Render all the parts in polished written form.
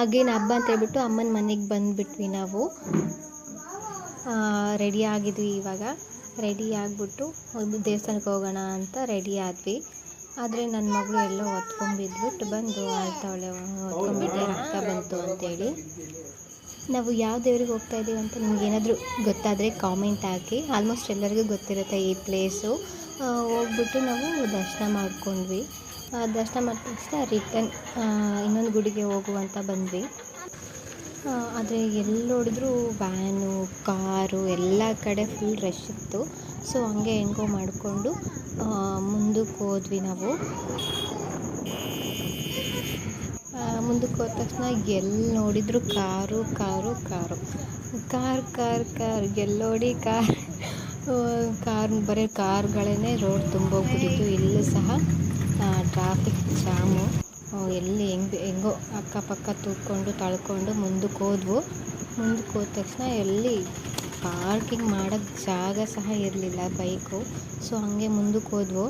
Again ಹಬ್ಬ ಅಂತ ಹೇಳ್ಬಿಟ್ಟು ಅಮ್ಮನ ಮನೆಗೆ ಬಂದುಬಿಟ್ವಿ ನಾವು. ರೆಡಿ ಆಗಿದ್ವಿ. ಇವಾಗ ರೆಡಿ ಆಗಿಬಿಟ್ಟು ದೇವಸ್ಥಾನಕ್ಕೆ ಹೋಗೋಣ ಅಂತ ರೆಡಿ ಆದ್ವಿ. ಆದರೆ ನನ್ನ ಮಗಳು ಎಲ್ಲೋ ಹೊತ್ಕೊಂಡ್ಬಿದ್ಬಿಟ್ಟು ಬಂದು ಅಳ್ತಾವಳೆ, ಹೊತ್ಕೊಂಡ್ಬಿಟ್ಟೆ ರಕ್ತ ಬಂತು ಅಂತೇಳಿ. ನಾವು ಯಾವ ದೇವ್ರಿಗೆ ಹೋಗ್ತಾ ಇದ್ದೀವಿ ಅಂತ ನಿಮ್ಗೇನಾದರೂ ಗೊತ್ತಾದರೆ ಕಾಮೆಂಟ್ ಹಾಕಿ. ಆಲ್ಮೋಸ್ಟ್ ಎಲ್ಲರಿಗೂ ಗೊತ್ತಿರುತ್ತೆ ಈ ಪ್ಲೇಸು. ಹೋಗ್ಬಿಟ್ಟು ನಾವು ದರ್ಶನ ಮಾಡ್ಕೊಂಡ್ವಿ. ದರ್ಶನ ಮಾಡಿದ ತಕ್ಷಣ ರಿಟರ್ನ್ ಇನ್ನೊಂದು ಗುಡಿಗೆ ಹೋಗುವಂತ ಬಂದ್ವಿ. ಆದರೆ ಎಲ್ಲಿ ನೋಡಿದ್ರೂ ವ್ಯಾನು, ಕಾರು ಎಲ್ಲ ಕಡೆ ಫುಲ್ ರಶ್ ಇತ್ತು. ಸೊ ಹಂಗೆ ಹೆಂಗೋ ಮಾಡಿಕೊಂಡು ಮುಂದಕ್ಕೆ ಹೋದ್ವಿ ನಾವು. ಮುಂದಕ್ಕೆ ಹೋದ ತಕ್ಷಣ ಎಲ್ಲಿ ನೋಡಿದ್ರು car car car car car car ಎಲ್ಲೋಡಿ ಕಾರ್ ಬರೀ ಕಾರ್ಗಳೇ ರೋಡ್ ತುಂಬೋಗ್ಬಿಟ್ಟಿತ್ತು. ಇಲ್ಲೂ ಸಹ ಟ್ರಾಫಿಕ್ ಜಾಮು. ಎಲ್ಲಿ ಹೆಂಗೋ ಅಕ್ಕಪಕ್ಕ ತೂಕೊಂಡು ತಳ್ಕೊಂಡು ಮುಂದಕ್ಕೆ ಹೋದ್ವು. ಮುಂದಕ್ಕೆ ಹೋದ ತಕ್ಷಣ ಎಲ್ಲಿ ಪಾರ್ಕಿಂಗ್ ಮಾಡೋಕ್ಕೆ ಜಾಗ ಸಹ ಇರಲಿಲ್ಲ ಬೈಕು. ಸೊ ಹಾಗೆ ಮುಂದಕ್ಕೆ ಹೋದ್ವು.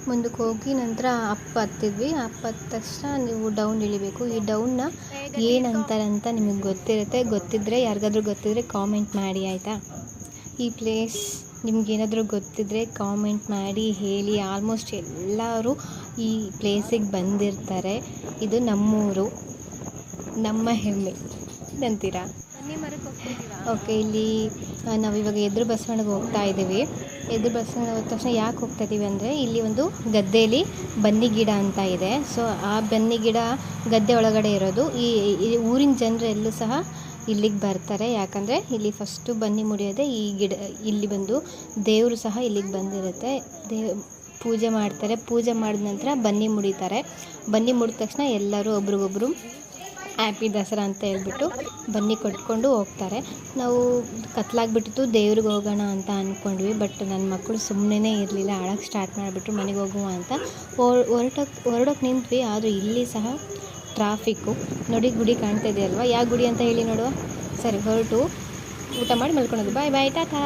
ಮುಂದಕ್ಕೆ ಹೋಗಿ ನಂತರ ಅಪ್ ಹತ್ತಿದ್ವಿ. ಅಪ್ ಹತ್ತಿದ ತಕ್ಷಣ ನೀವು ಡೌನ್ ಇಳಿಬೇಕು. ಈ ಡೌನ್ನ ಏನಂತಾರೆ ಅಂತ ನಿಮಗೆ ಗೊತ್ತಿದ್ದರೆ ಯಾರಿಗಾದ್ರೂ ಗೊತ್ತಿದ್ದರೆ ಕಾಮೆಂಟ್ ಮಾಡಿ ಆಯಿತಾ. ಈ ಪ್ಲೇಸ್ ನಿಮ್ಗೇನಾದರೂ ಗೊತ್ತಿದ್ದರೆ ಕಾಮೆಂಟ್ ಮಾಡಿ ಹೇಳಿ. ಆಲ್ಮೋಸ್ಟ್ ಎಲ್ಲರೂ ಈ ಪ್ಲೇಸಿಗೆ ಬಂದಿರ್ತಾರೆ. ಇದು ನಮ್ಮೂರು, ನಮ್ಮ ಹೆಮ್ಮೆ ಅಂತೀರಾ. ಓಕೆ, ಇಲ್ಲಿ ನಾವಿವಾಗ ಎದುರು ಬಸವಣ್ಣಗೆ ಹೋಗ್ತಾ ಇದ್ದೀವಿ. ಎದುರು ಬಸವಣ್ಣ ಹೋದ ತಕ್ಷಣ ಯಾಕೆ ಹೋಗ್ತಾ ಇದ್ದೀವಿ ಅಂದರೆ ಇಲ್ಲಿ ಒಂದು ಗದ್ದೆಯಲ್ಲಿ ಬನ್ನಿ ಗಿಡ ಅಂತ ಇದೆ. ಸೊ ಆ ಬನ್ನಿ ಗಿಡ ಗದ್ದೆ ಒಳಗಡೆ ಇರೋದು. ಈ ಊರಿನ ಜನರೆಲ್ಲೂ ಸಹ ಇಲ್ಲಿಗೆ ಬರ್ತಾರೆ. ಯಾಕಂದರೆ ಇಲ್ಲಿ ಫಸ್ಟು ಬನ್ನಿ ಮುಡಿಯೋದೆ ಈ ಗಿಡ. ಇಲ್ಲಿ ಬಂದು ದೇವರು ಸಹ ಇಲ್ಲಿಗೆ ಬಂದಿರುತ್ತೆ. ಪೂಜೆ ಮಾಡ್ತಾರೆ. ಪೂಜೆ ಮಾಡಿದ ನಂತರ ಬನ್ನಿ ಮುಡಿತಾರೆ. ಬನ್ನಿ ಮುಡಿದ ತಕ್ಷಣ ಎಲ್ಲರೂ ಒಬ್ರಿಗೊಬ್ರು ಹ್ಯಾಪಿ ದಸರಾ ಅಂತ ಹೇಳ್ಬಿಟ್ಟು ಬನ್ನಿ ಕೊಟ್ಕೊಂಡು ಹೋಗ್ತಾರೆ. ನಾವು ಕತ್ಲಾಗ್ಬಿಟ್ಟಿತ್ತು, ದೇವ್ರಿಗೆ ಹೋಗೋಣ ಅಂತ ಅಂದ್ಕೊಂಡ್ವಿ. ಬಟ್ ನನ್ನ ಮಕ್ಕಳು ಸುಮ್ಮನೆ ಇರಲಿಲ್ಲ, ಅಳಕ್ಕೆ ಸ್ಟಾರ್ಟ್ ಮಾಡಿಬಿಟ್ರು. ಮನೆಗೆ ಹೋಗುವ ಅಂತ ಹೊರಡೋಕೆ ನಿಂತ್ವಿ. ಆದರೂ ಇಲ್ಲಿ ಸಹ ಟ್ರಾಫಿಕ್ಕು. ನೋಡಿ ಗುಡಿ ಕಾಣ್ತಾ ಇದೆ ಅಲ್ವಾ, ಯಾವ ಗುಡಿ ಅಂತ ಹೇಳಿ ನೋಡುವ. ಸರಿ, ಹೊರಟು ಊಟ ಮಾಡಿ ಮಲ್ಕೊಳೋದು. ಬಾಯ್ ಬಾಯ್, ಟಾಟಾ.